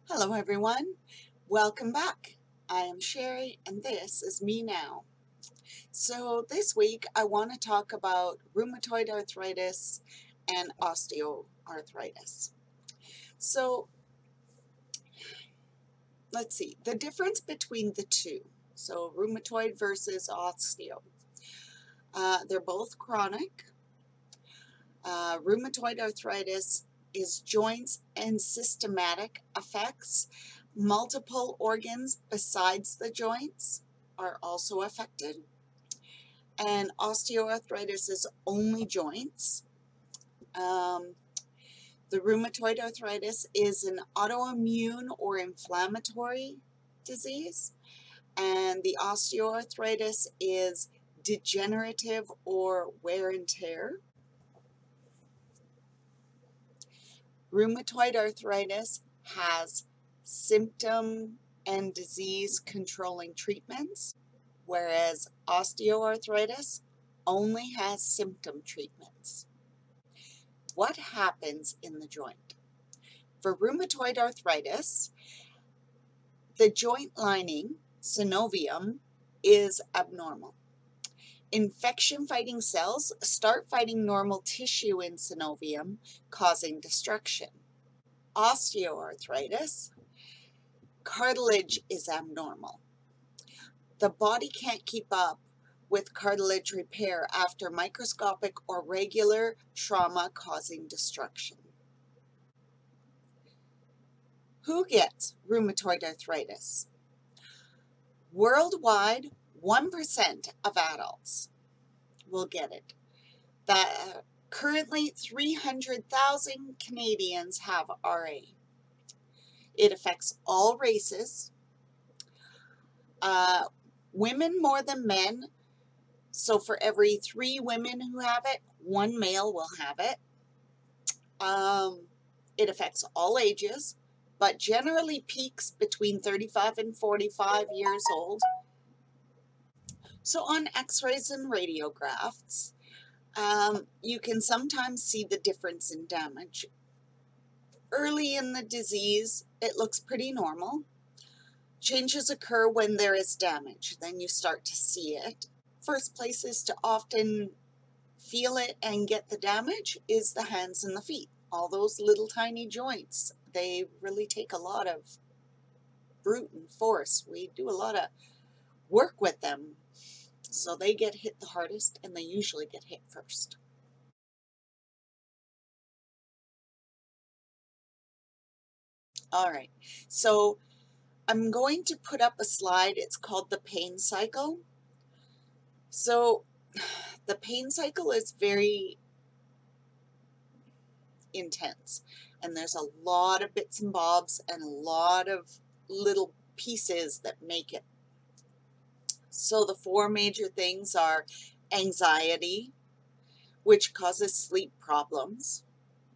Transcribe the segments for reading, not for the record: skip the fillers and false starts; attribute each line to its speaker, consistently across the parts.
Speaker 1: Hello everyone, welcome back. I am Sherri and this is Me Now. So this week I want to talk about rheumatoid arthritis and osteoarthritis. So let's see, the difference between the two. So rheumatoid versus osteo. They're both chronic. Rheumatoid arthritis is joints and systematic effects. Multiple organs besides the joints are also affected. And osteoarthritis is only joints. The rheumatoid arthritis is an autoimmune or inflammatory disease, and the osteoarthritis is degenerative or wear and tear. Rheumatoid arthritis has symptom and disease controlling treatments, whereas osteoarthritis only has symptom treatments. What happens in the joint? For rheumatoid arthritis, the joint lining, synovium, is abnormal. Infection-fighting cells start fighting normal tissue in synovium, causing destruction. Osteoarthritis, cartilage is abnormal. The body can't keep up with cartilage repair after microscopic or regular trauma causing destruction. Who gets rheumatoid arthritis? Worldwide, 1% of adults will get it. Currently, 300,000 Canadians have RA. It affects all races, women more than men. So for every 3 women who have it, 1 male will have it. It affects all ages, but generally peaks between 35 and 45 years old. So on x-rays and radiographs, you can sometimes see the difference in damage. Early in the disease, it looks pretty normal. Changes occur when there is damage, then you start to see it. First places to often feel it and get the damage is the hands and the feet. All those little tiny joints, they really take a lot of brute and force. We do a lot of work with them, so they get hit the hardest and they usually get hit first. All right, so I'm going to put up a slide. It's called the pain cycle. So the pain cycle is very intense, and there's a lot of bits and bobs and a lot of little pieces that make it. So the 4 major things are anxiety, which causes sleep problems,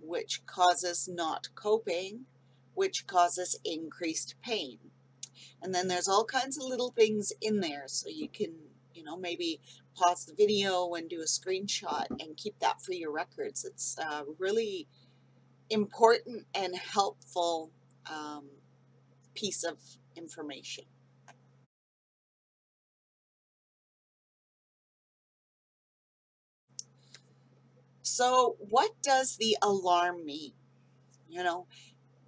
Speaker 1: which causes not coping, which causes increased pain. And then there's all kinds of little things in there, so you can, maybe pause the video and do a screenshot and keep that for your records. It's really important and helpful piece of information. So what does the alarm mean?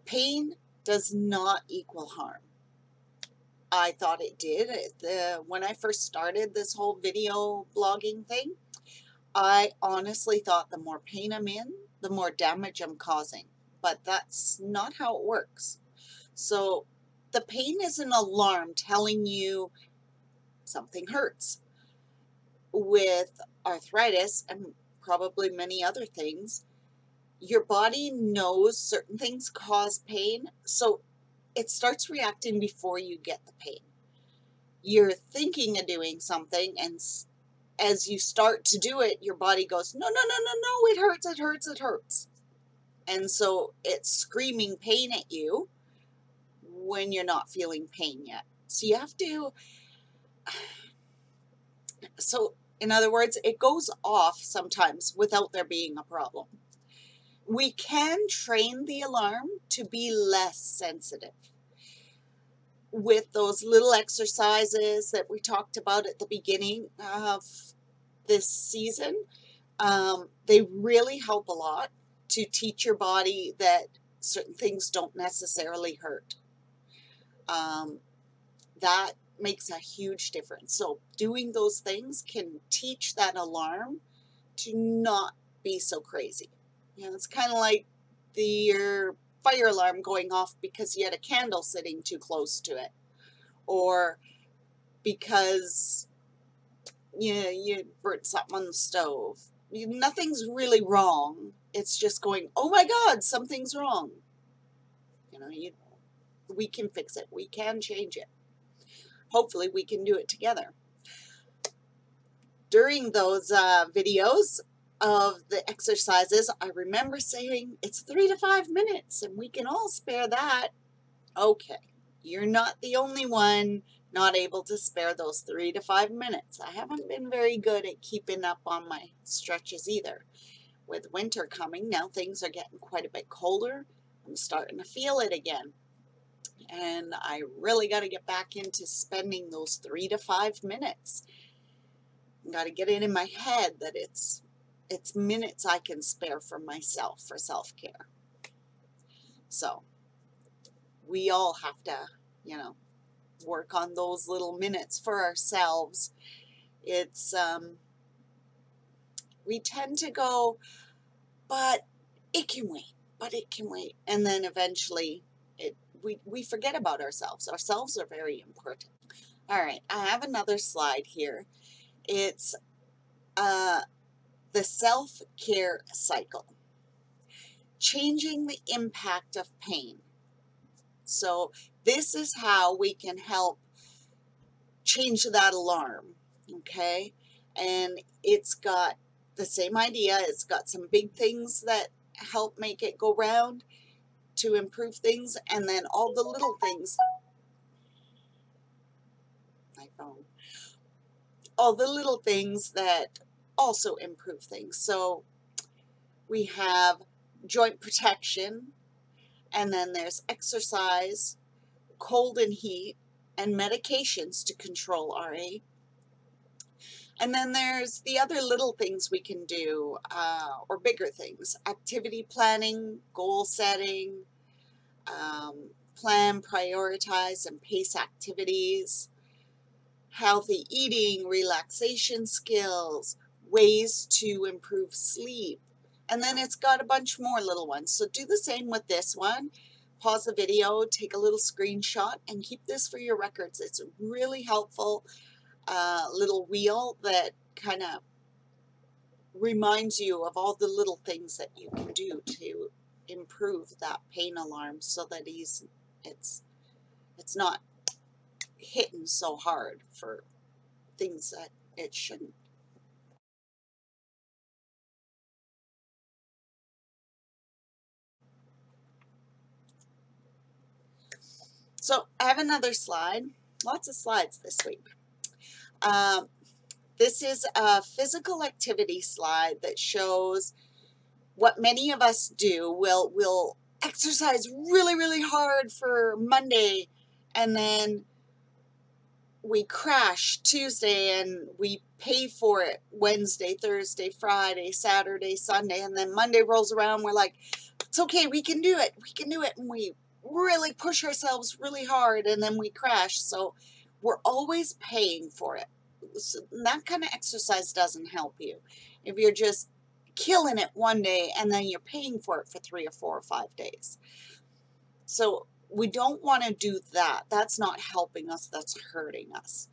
Speaker 1: Pain does not equal harm. I thought it did. When I first started this whole video blogging thing, I honestly thought the more pain I'm in, the more damage I'm causing. But that's not how it works. So the pain is an alarm telling you something hurts. With arthritis and probably many other things, your body knows certain things cause pain, so it starts reacting before you get the pain. You're thinking of doing something, and as you start to do it, your body goes, no, no, no, no, no, it hurts, it hurts, it hurts. And so it's screaming pain at you when you're not feeling pain yet. So you have to, in other words, it goes off sometimes without there being a problem. We can train the alarm to be less sensitive. with those little exercises that we talked about at the beginning of this season, they really help a lot to teach your body that certain things don't necessarily hurt. That makes a huge difference. So doing those things can teach that alarm to not be so crazy. You know, it's kind of like your fire alarm going off because you had a candle sitting too close to it, or because you burnt something on the stove. Nothing's really wrong. It's just going, oh my God, something's wrong. You know, we can fix it. We can change it. Hopefully we can do it together. During those videos of the exercises, I remember saying it's 3 to 5 minutes and we can all spare that. Okay, you're not the only one not able to spare those 3 to 5 minutes. I haven't been very good at keeping up on my stretches either. With winter coming, now things are getting quite a bit colder. I'm starting to feel it again. And I really got to get back into spending those 3 to 5 minutes. Got to get it in my head that it's minutes I can spare for myself for self-care. So we all have to, you know, work on those little minutes for ourselves. It's we tend to go, but it can wait, but it can wait, and then eventually we forget about ourselves. Ourselves are very important. All right, I have another slide here. It's the self-care cycle, changing the impact of pain. So this is how we can help change that alarm, okay? And it's got the same idea. It's got some big things that help make it go round to improve things, and then all the little things, my phone, all the little things that also improve things. So we have joint protection, and then there's exercise, cold and heat, and medications to control RA. And then there's the other little things we can do, or bigger things: activity planning, goal setting, plan, prioritize, and pace activities, healthy eating, relaxation skills, ways to improve sleep. And then it's got a bunch more little ones. So do the same with this one. Pause the video, take a little screenshot, and keep this for your records. It's a really helpful little wheel that kind of reminds you of all the little things that you can do to improve that pain alarm so that it's not hitting so hard for things that it shouldn't. So I have another slide. Lots of slides this week. This is a physical activity slide that shows what many of us do. We'll exercise really, really hard for Monday, and then we crash Tuesday, and we pay for it Wednesday, Thursday, Friday, Saturday, Sunday, and then Monday rolls around. We're like, it's okay, we can do it, and we really push ourselves really hard, and then we crash. So we're always paying for it. So that kind of exercise doesn't help you. If you're just killing it one day and then you're paying for it for 3 or 4 or 5 days. So we don't want to do that. That's not helping us, that's hurting us.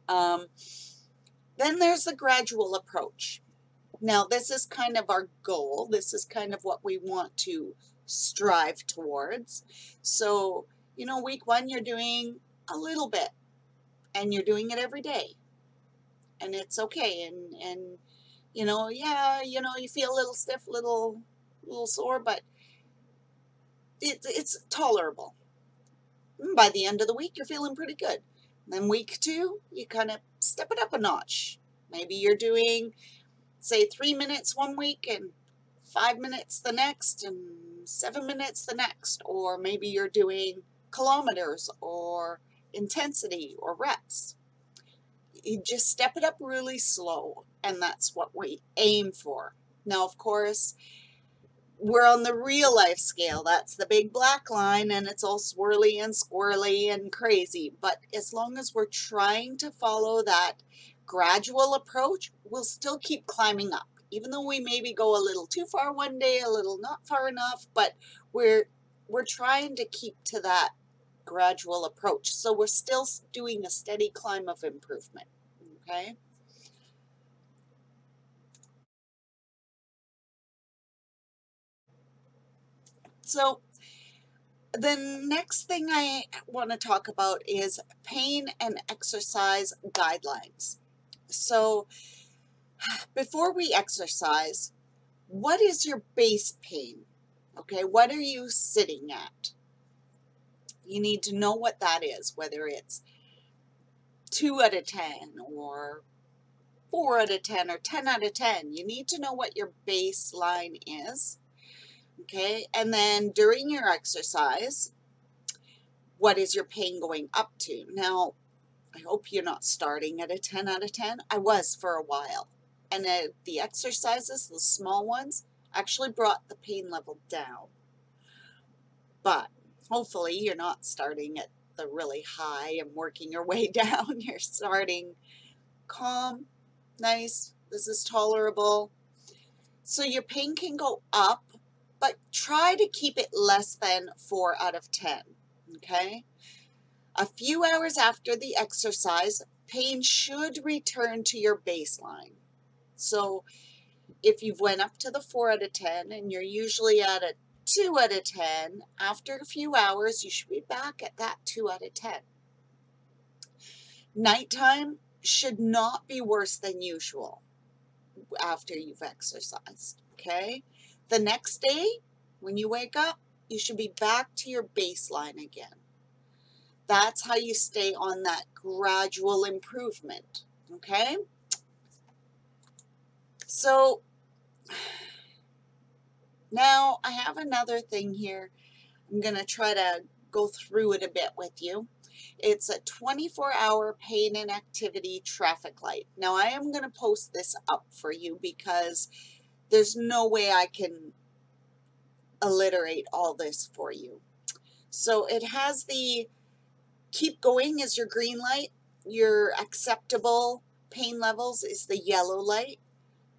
Speaker 1: Then there's the gradual approach. Now, this is kind of our goal. This is kind of what we want to strive towards. So, you know, week 1, you're doing a little bit, and you're doing it every day, and it's okay. And you know, yeah, you know, you feel a little stiff, little sore, but it's tolerable. By the end of the week, you're feeling pretty good. Then week 2, you kind of step it up a notch. Maybe you're doing, say, 3 minutes one week and 5 minutes the next, and 7 minutes the next, or maybe you're doing kilometers or intensity or reps. You just step it up really slow, and that's what we aim for. Now, of course, we're on the real life scale. That's the big black line, and it's all swirly and squirrely and crazy. But as long as we're trying to follow that gradual approach, we'll still keep climbing up. Even though we maybe go a little too far one day, a little not far enough, but we're trying to keep to that gradual approach. So we're still doing a steady climb of improvement, okay? So the next thing I want to talk about is pain and exercise guidelines. So before we exercise, what is your base pain? Okay, what are you sitting at? You need to know what that is, whether it's 2 out of 10 or 4 out of 10 or 10 out of 10. You need to know what your baseline is. Okay, and then during your exercise, what is your pain going up to? Now, I hope you're not starting at a 10 out of 10. I was for a while. And the exercises, the small ones, actually brought the pain level down. But hopefully you're not starting at the really high and working your way down. You're starting calm, nice, this is tolerable. So your pain can go up, but try to keep it less than 4 out of 10, okay? A few hours after the exercise, pain should return to your baseline. So if you've went up to the 4 out of 10 and you're usually at a 2 out of 10, after a few hours, you should be back at that 2 out of 10. Nighttime should not be worse than usual after you've exercised, okay? The next day, when you wake up, you should be back to your baseline again. That's how you stay on that gradual improvement, okay? So now I have another thing here. I'm going to try to go through it a bit with you. It's a 24-hour pain and activity traffic light. Now I am going to post this up for you because there's no way I can alliterate all this for you. So it has the keep going is your green light, your acceptable pain levels is the yellow light,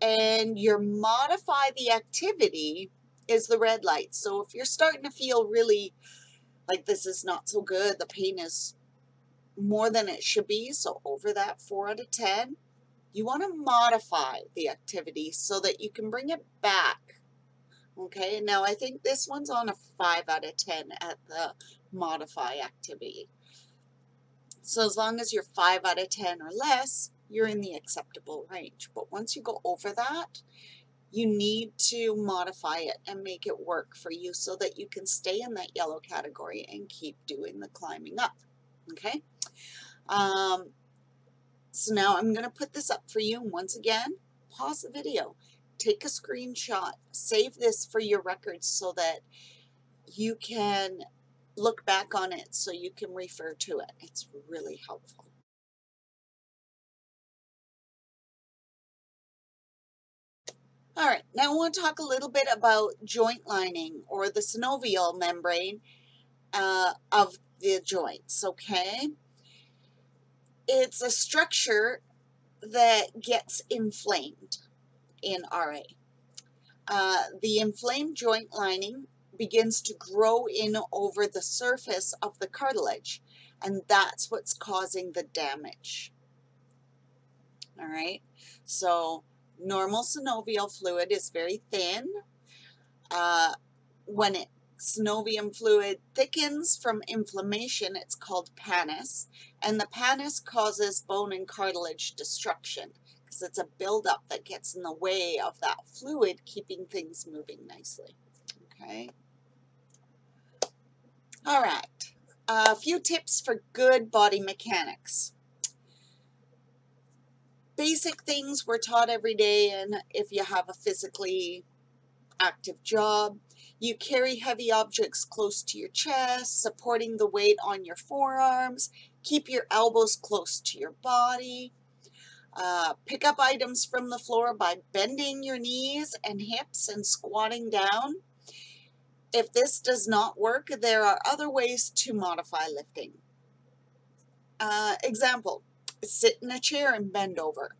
Speaker 1: and your modify the activity is the red light. So if you're starting to feel really like this is not so good, the pain is more than it should be, so over that 4 out of 10, you want to modify the activity so that you can bring it back. Okay, now I think this one's on a 5 out of 10 at the modify activity. So as long as you're 5 out of 10 or less, you're in the acceptable range. But once you go over that, you need to modify it and make it work for you so that you can stay in that yellow category and keep doing the climbing up. Okay? So now I'm going to put this up for you. And once again, pause the video, take a screenshot, save this for your records so that you can look back on it so you can refer to it. It's really helpful. All right, now I want to talk a little bit about joint lining or the synovial membrane of the joints, okay? It's a structure that gets inflamed in RA. The inflamed joint lining begins to grow in over the surface of the cartilage, and that's what's causing the damage. All right, so normal synovial fluid is very thin. When synovium fluid thickens from inflammation, it's called pannus, and the pannus causes bone and cartilage destruction because it's a buildup that gets in the way of that fluid, keeping things moving nicely. Okay. All right. A few tips for good body mechanics. Basic things we're taught every day, and if you have a physically active job. You carry heavy objects close to your chest, supporting the weight on your forearms. Keep your elbows close to your body. Pick up items from the floor by bending your knees and hips and squatting down. If this does not work, there are other ways to modify lifting. Example, sit in a chair and bend over.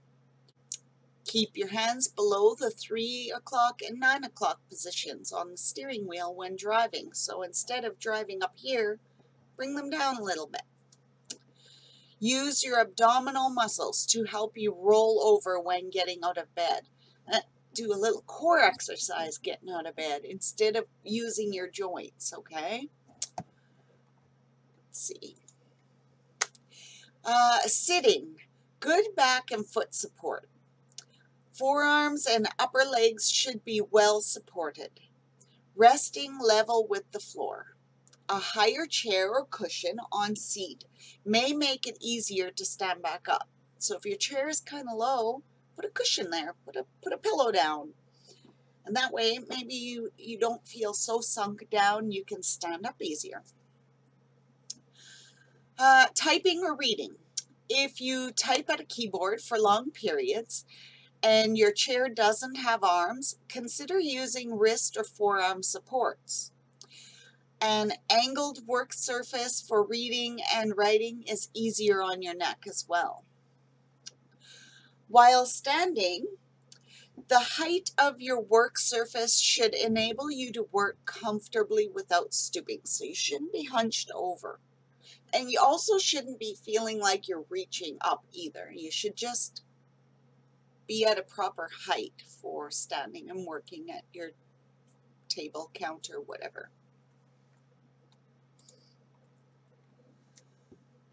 Speaker 1: Keep your hands below the 3 o'clock and 9 o'clock positions on the steering wheel when driving. So instead of driving up here, bring them down a little bit. Use your abdominal muscles to help you roll over when getting out of bed. Do a little core exercise getting out of bed instead of using your joints, okay? Let's see. Sitting, good back and foot support. Forearms and upper legs should be well supported. Resting level with the floor. A higher chair or cushion on seat may make it easier to stand back up. So if your chair is kind of low, put a cushion there, put a pillow down. And that way, maybe you don't feel so sunk down, you can stand up easier. Typing or reading. If you type at a keyboard for long periods and your chair doesn't have arms, consider using wrist or forearm supports. An angled work surface for reading and writing is easier on your neck as well. While standing, the height of your work surface should enable you to work comfortably without stooping, so you shouldn't be hunched over. And you also shouldn't be feeling like you're reaching up either. You should just be at a proper height for standing and working at your table, counter, whatever.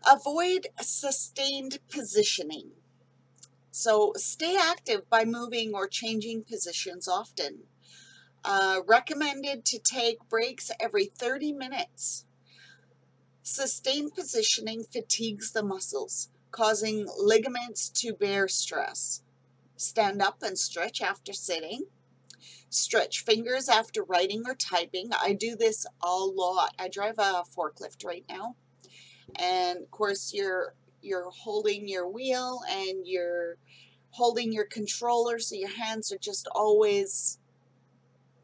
Speaker 1: Avoid sustained positioning. So stay active by moving or changing positions often. Recommended to take breaks every 30 minutes. Sustained positioning fatigues the muscles, causing ligaments to bear stress. Stand up and stretch after sitting. Stretch fingers after writing or typing. I do this a lot. I drive a forklift right now. And of course you're holding your wheel and you're holding your controller, so your hands are just always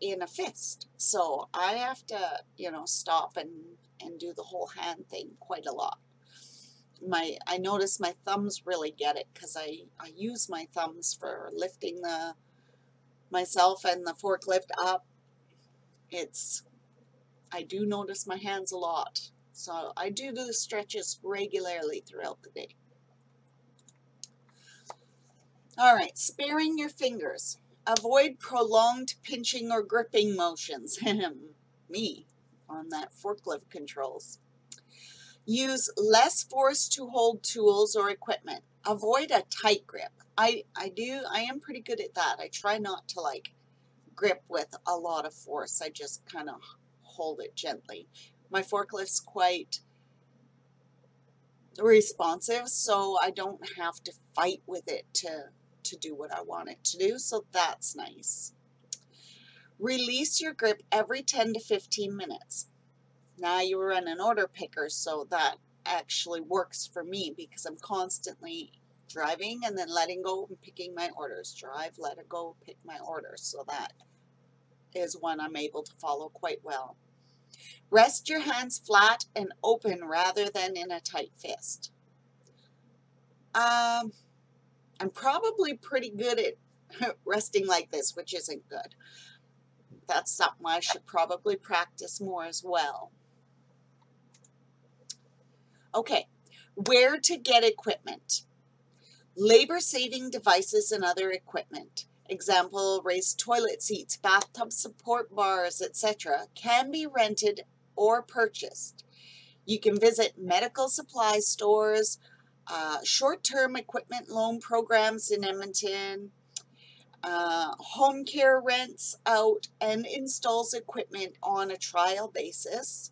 Speaker 1: in a fist. So I have to, stop and do the whole hand thing quite a lot. I notice my thumbs really get it because I use my thumbs for lifting myself and the forklift up. I do notice my hands a lot. So I do the stretches regularly throughout the day. All right, sparing your fingers. Avoid prolonged pinching or gripping motions. Me on that forklift controls. Use less force to hold tools or equipment. Avoid a tight grip. I am pretty good at that. I try not to grip with a lot of force. I just kind of hold it gently. My forklift's quite responsive, so I don't have to fight with it to do what I want it to do, so that's nice. Release your grip every 10 to 15 minutes. Now you run an order picker, so that actually works for me because I'm constantly driving and then letting go and picking my orders. Drive, let it go, pick my orders. So that is one I'm able to follow quite well. Rest your hands flat and open rather than in a tight fist. I'm probably pretty good at resting like this, which isn't good. That's something I should probably practice more as well. Okay, where to get equipment. Labor-saving devices and other equipment, example, raised toilet seats, bathtub support bars, etc., can be rented or purchased. You can visit medical supply stores, short-term equipment loan programs in Edmonton. Home care rents out and installs equipment on a trial basis.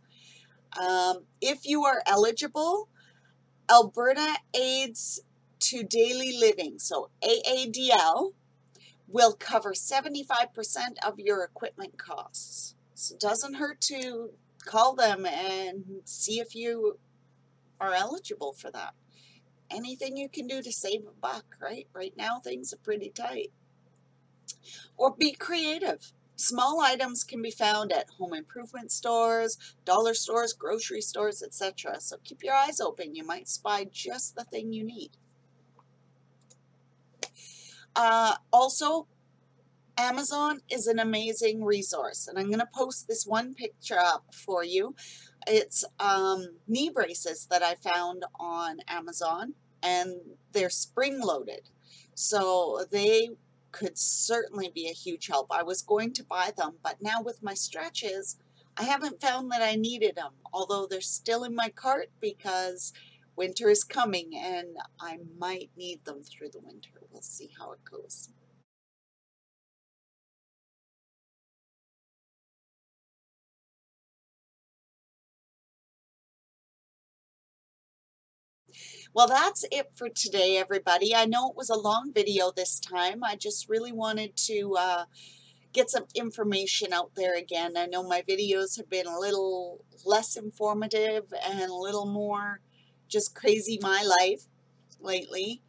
Speaker 1: If you are eligible, Alberta Aids to Daily Living, so AADL, will cover 75% of your equipment costs. So it doesn't hurt to call them and see if you are eligible for that. Anything you can do to save a buck, right? Right now things are pretty tight. Or be creative. Small items can be found at home improvement stores, dollar stores, grocery stores, etc. So keep your eyes open. You might spy just the thing you need. Also, Amazon is an amazing resource, and I'm going to post this one picture up for you. It's knee braces that I found on Amazon, and they're spring-loaded, so they could certainly be a huge help. I was going to buy them, but now with my stretches, I haven't found that I needed them, although they're still in my cart because winter is coming, and I might need them through the winter. We'll see how it goes. Well, that's it for today, everybody. I know it was a long video this time. I just really wanted to get some information out there again. I know my videos have been a little less informative and a little more just crazy my life lately.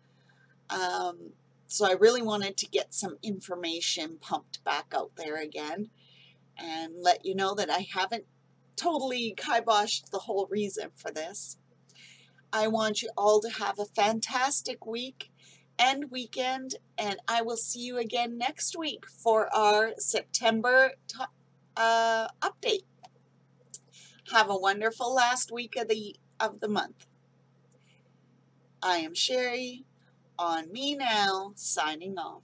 Speaker 1: So I really wanted to get some information pumped back out there again and let you know that I haven't totally kiboshed the whole reason for this. I want you all to have a fantastic week and weekend, and I will see you again next week for our September update. Have a wonderful last week of the month. I am Sherri, on me now, signing off.